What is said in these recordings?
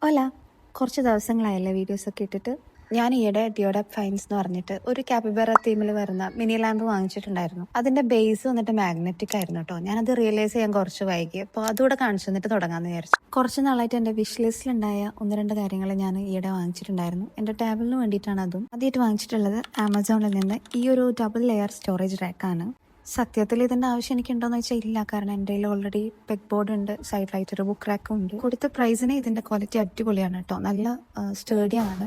അല്ല, കുറച്ച് ദിവസങ്ങളായല്ലേ വീഡിയോസൊക്കെ ഇട്ടിട്ട്. ഞാൻ ഈയിടെ ഡിയോഡാപ് ഫൈൻസ് എന്ന് പറഞ്ഞിട്ട് ഒരു ക്യാപിബറ തീമിൽ വരുന്ന മിനി ലാമ്പ് വാങ്ങിച്ചിട്ടുണ്ടായിരുന്നു. അതിന്റെ ബേസ് വന്നിട്ട് മാഗ്നറ്റിക് ആയിരുന്നു കേട്ടോ. ഞാനത് റിയലൈസ് ചെയ്യാൻ കുറച്ച് വൈകി. അപ്പോൾ അതുകൂടെ കാണിച്ചു തന്നിട്ട് തുടങ്ങാമെന്ന് വിചാരിച്ചു. കുറച്ച് നാളായിട്ട് എൻ്റെ വിഷ് ലിസ്റ്റിലുണ്ടായ ഒന്ന് രണ്ട് കാര്യങ്ങൾ ഞാൻ ഈയിടെ വാങ്ങിച്ചിട്ടുണ്ടായിരുന്നു. എൻ്റെ ടേബിളിന് വേണ്ടിയിട്ടാണ് അതും. ആദ്യമായിട്ട് വാങ്ങിച്ചിട്ടുള്ളത് ആമസോണിൽ നിന്ന് ഈ ഒരു ഡബിൾ ലെയർ സ്റ്റോറേജ് റാക്കാണ്. സത്യത്തിൽ ഇതിന്റെ ആവശ്യം എനിക്കുണ്ടോന്ന് വെച്ചാൽ ഇല്ല. കാരണം എൻ്റെ കയ്യിൽ ഓൾറെഡി പെഗ് ബോർഡ് ഉണ്ട്, സൈഡിലായിട്ട് ഒരു ബുക്ക് റാക്കും ഉണ്ട്. കൊടുത്ത പ്രൈസിന് ഇതിന്റെ ക്വാളിറ്റി അടിപൊളിയാണ് കേട്ടോ. നല്ല സ്റ്റേഡിയാണ്.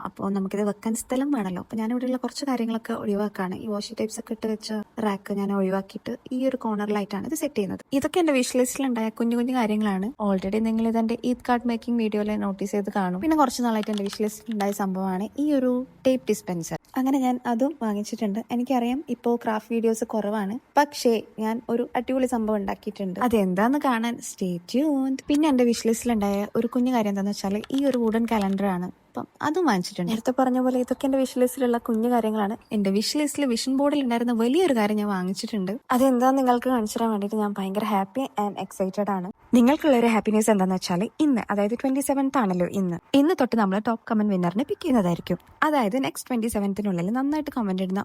അപ്പോൾ നമുക്കിത് വെക്കാൻ സ്ഥലം വേണമല്ലോ. അപ്പോൾ ഞാൻ ഇവിടെയുള്ള കുറച്ച് കാര്യങ്ങളൊക്കെ ഒഴിവാക്കാണ്. ഈ വാഷി ടൈപ്സ് ഒക്കെ ഇട്ട് വെച്ച റാക്ക് ഞാൻ ഒഴിവാക്കിയിട്ട് ഈ ഒരു കോർണറിലായിട്ടാണ് ഇത് സെറ്റ് ചെയ്യുന്നത്. ഇതൊക്കെ എൻ്റെ വിഷ് ലിസ്റ്റിലുണ്ടായ കുഞ്ഞു കുഞ്ഞു കാര്യങ്ങളാണ്. ഓൾറെഡി നിങ്ങൾ ഇതെന്റെ ഈദ് കാർഡ് മേക്കിംഗ് വീഡിയോയിൽ നോട്ടീസ് ചെയ്ത് കാണും. പിന്നെ കുറച്ച് നാളായിട്ട് എൻ്റെ വിഷ് ലിസ്റ്റിലുണ്ടായ സംഭവമാണ് ഈ ഒരു ടേപ്പ് ഡിസ്പെൻസർ. അങ്ങനെ ഞാൻ അതും വാങ്ങിച്ചിട്ടുണ്ട്. എനിക്കറിയാം ഇപ്പോൾ ക്രാഫ്റ്റ് വീഡിയോസ് കുറവാണ്, പക്ഷേ ഞാൻ ഒരു അടിപൊളി സംഭവം ഉണ്ടാക്കിയിട്ടുണ്ട്. അതെന്താന്ന് കാണാൻ സ്റ്റേ ട്യൂൺഡ്. പിന്നെ എൻ്റെ വിഷ് ലിസ്റ്റിലുണ്ടായ ഒരു കുഞ്ഞു കാര്യം എന്താണെന്ന് വെച്ചാൽ ഈ ഒരു വുഡൻ കലണ്ടറാണ്. അപ്പം അതും വാങ്ങിച്ചിട്ടുണ്ട്. നേരത്തെ പറഞ്ഞ പോലെ ഇതൊക്കെ എൻ്റെ വിഷ് ലിസ്റ്റിലുള്ള കുഞ്ഞു കാര്യങ്ങളാണ്. എൻ്റെ വിഷ് ലിസ്റ്റിൽ വിഷൻ ബോർഡിൽ ഉണ്ടായിരുന്ന വലിയൊരു കാര്യം ഞാൻ വാങ്ങിച്ചിട്ടുണ്ട്. അതെന്താന്ന് നിങ്ങൾക്ക് കാണിച്ചു തരാൻ വേണ്ടിയിട്ട് ഞാൻ ഭയങ്കര ഹാപ്പി ആൻഡ് എക്സൈറ്റഡ് ആണ്. നിങ്ങൾക്കുള്ള ഒരു ഹാപ്പിനെസ് എന്താണെന്ന് വെച്ചാൽ ഇന്ന്, അതായത് 27th ആണല്ലോ ഇന്ന് തൊട്ട് നമ്മൾ ടോപ്പ് കമന്റ് വിന്നറിനെ പിക്ക് ചെയ്യുന്നതായിരിക്കും. അതായത് നെക്സ്റ്റ് 27th നന്നായിട്ട് കമന്റ് ഇടുന്ന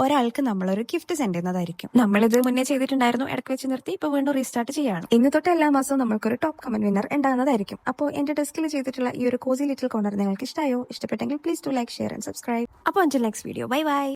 ഒരാൾക്ക് നമ്മളൊരു ഗിഫ്റ്റ് സെൻഡ് ചെയ്യുന്നതായിരിക്കും. നമ്മളിത് മുന്നേ ചെയ്തിട്ടുണ്ടായിരുന്നു, ഇടയ്ക്ക് വെച്ച് നിർത്തി, ഇപ്പൊ വീണ്ടും റീസ്റ്റാർട്ട് ചെയ്യാണ്. ഇന്ന് തൊട്ട് എല്ലാ മാസവും നമ്മൾക്കൊരു ടോപ്പ് കമന്റ് വിന്നർ ഉണ്ടാകുന്നതായിരിക്കും. അപ്പോൾ എന്റെ ഡെസ്കിൽ ചെയ്തിട്ടുള്ള ഈ ഒരു കോസി ലിറ്റിൽ കോർണർ നിങ്ങൾക്ക് ഇഷ്ടമായോ? ഇഷ്ടപ്പെട്ടെങ്കിൽ please to like, share and subscribe. അപ്പോൾ until next video, bye bye.